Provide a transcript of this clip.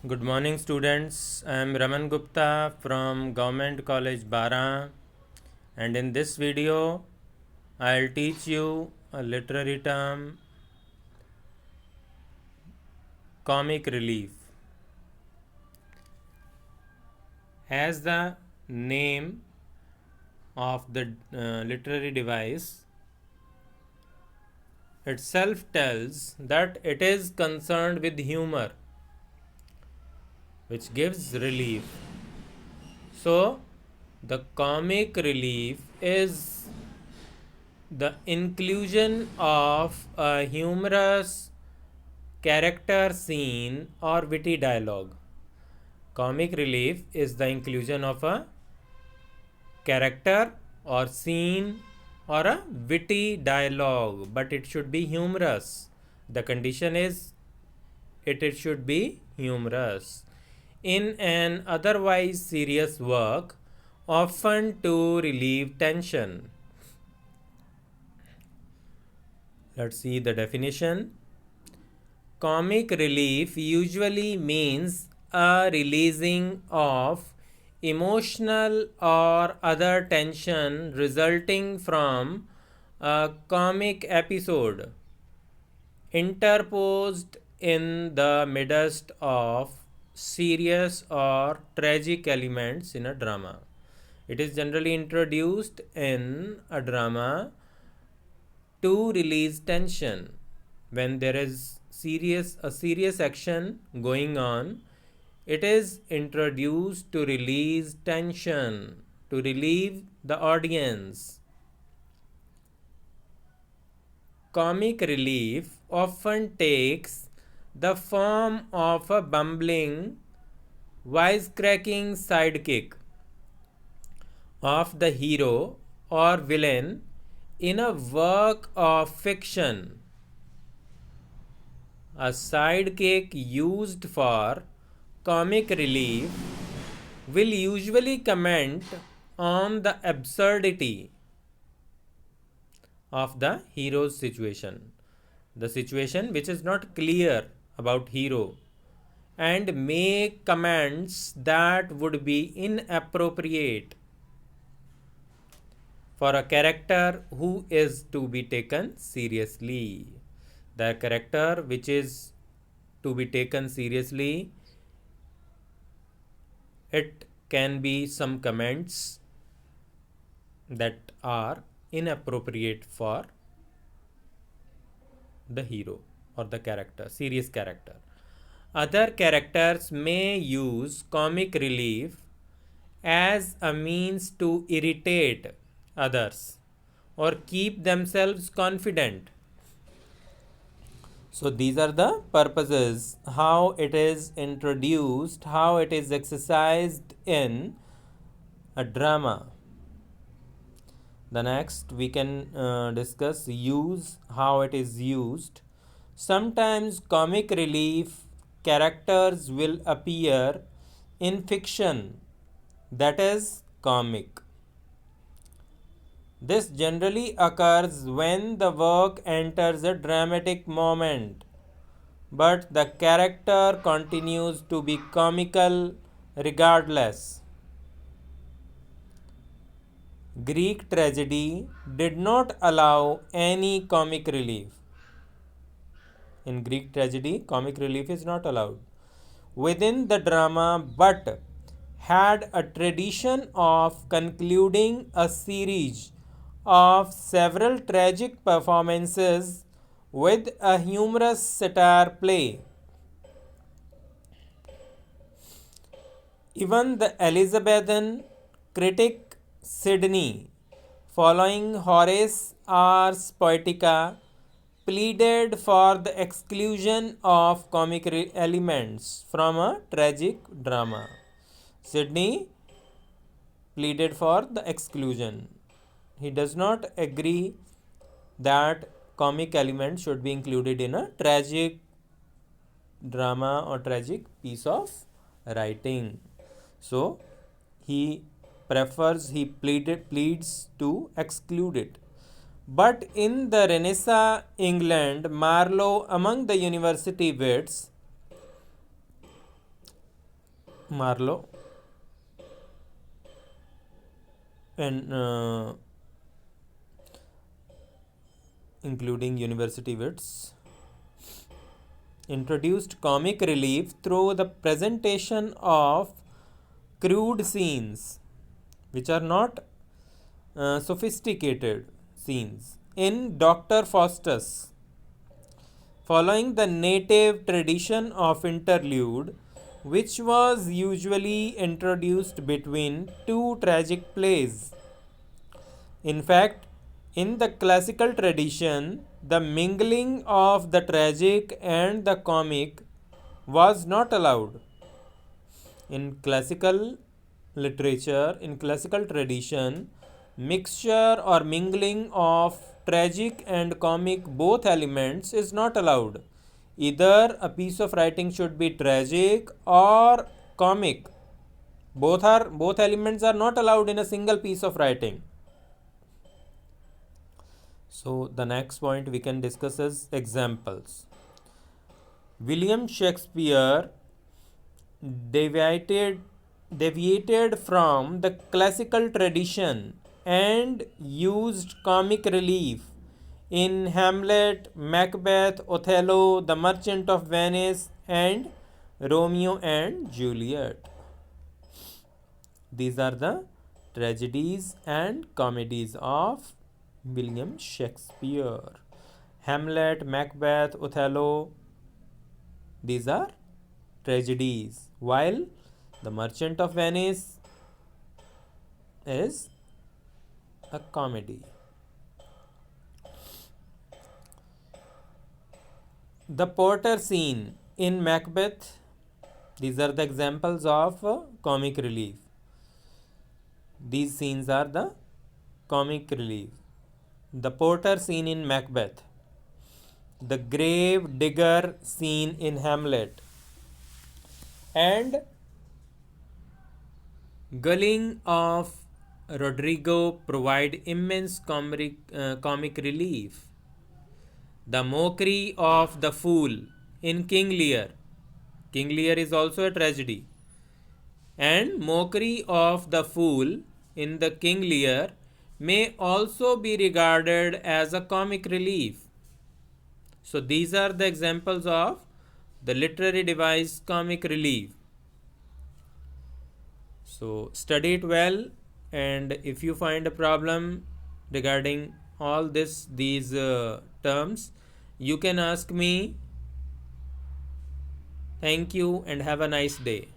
Good morning, students. I am Raman Gupta from Government College Bara, and in this video, I'll teach you a literary term, comic relief. As the name of the literary device itself tells that it is concerned with humor, which gives relief. So, the comic relief is the inclusion of a humorous character scene or witty dialogue. Comic relief is the inclusion of a character or scene or a witty dialogue, but it should be humorous. The condition is it should be humorous. In an otherwise serious work, often to relieve tension. Let's see the definition. Comic relief usually means a releasing of emotional or other tension resulting from a comic episode interposed in the midst of serious or tragic elements in a drama. It is generally introduced in a drama to release tension. When there is a serious action going on, it is introduced to release tension, to relieve the audience. Comic relief often takes the form of a bumbling, wisecracking sidekick of the hero or villain in a work of fiction. A sidekick used for comic relief will usually comment on the absurdity of the hero's situation, the situation which is not clear about hero, and make comments that would be inappropriate for a character who is to be taken seriously. The character which is to be taken seriously, it can be some comments that are inappropriate for the hero or the character, serious character. Other characters may use comic relief as a means to irritate others or keep themselves confident. So these are the purposes, how it is introduced, how it is exercised in a drama. The next we can discuss use, how it is used. Sometimes comic relief characters will appear in fiction that is comic. This generally occurs when the work enters a dramatic moment, but the character continues to be comical regardless. Greek tragedy did not allow any comic relief. In Greek tragedy, comic relief is not allowed within the drama, but had a tradition of concluding a series of several tragic performances with a humorous satire play. Even the Elizabethan critic Sidney, following Horace Ars Poetica, pleaded for the exclusion of comic elements from a tragic drama. Sidney pleaded for the exclusion. He does not agree that comic elements should be included in a tragic drama or tragic piece of writing. So he pleads to exclude it. But in the Renaissance England, Marlowe, among the university wits, Marlowe and including university wits, introduced comic relief through the presentation of crude scenes which are not sophisticated scenes in Dr. Faustus. Following the native tradition of interlude, which was usually introduced between two tragic plays. In fact, in the classical tradition, the mingling of the tragic and the comic was not allowed. In classical literature, in classical tradition, mixture or mingling of tragic and comic both elements is not allowed. Either a piece of writing should be tragic or comic. Both elements are not allowed in a single piece of writing. So the next point we can discuss is examples. William Shakespeare deviated deviated from the classical tradition and used comic relief in Hamlet, Macbeth, Othello, The Merchant of Venice, and Romeo and Juliet. These are the tragedies and comedies of William Shakespeare. Hamlet, Macbeth, Othello, these are tragedies, while The Merchant of Venice is a comedy. The porter scene in Macbeth, these are the examples of comic relief. These scenes are the comic relief. The porter scene in Macbeth, the grave digger scene in Hamlet, and gulling of Rodrigo provide immense comic relief. The mockery of the fool in King Lear. King Lear is also a tragedy. And mockery of the fool in the King Lear may also be regarded as a comic relief. So these are the examples of the literary device comic relief. So study it well, and if you find a problem regarding all these terms, you can ask me. Thank you and have a nice day.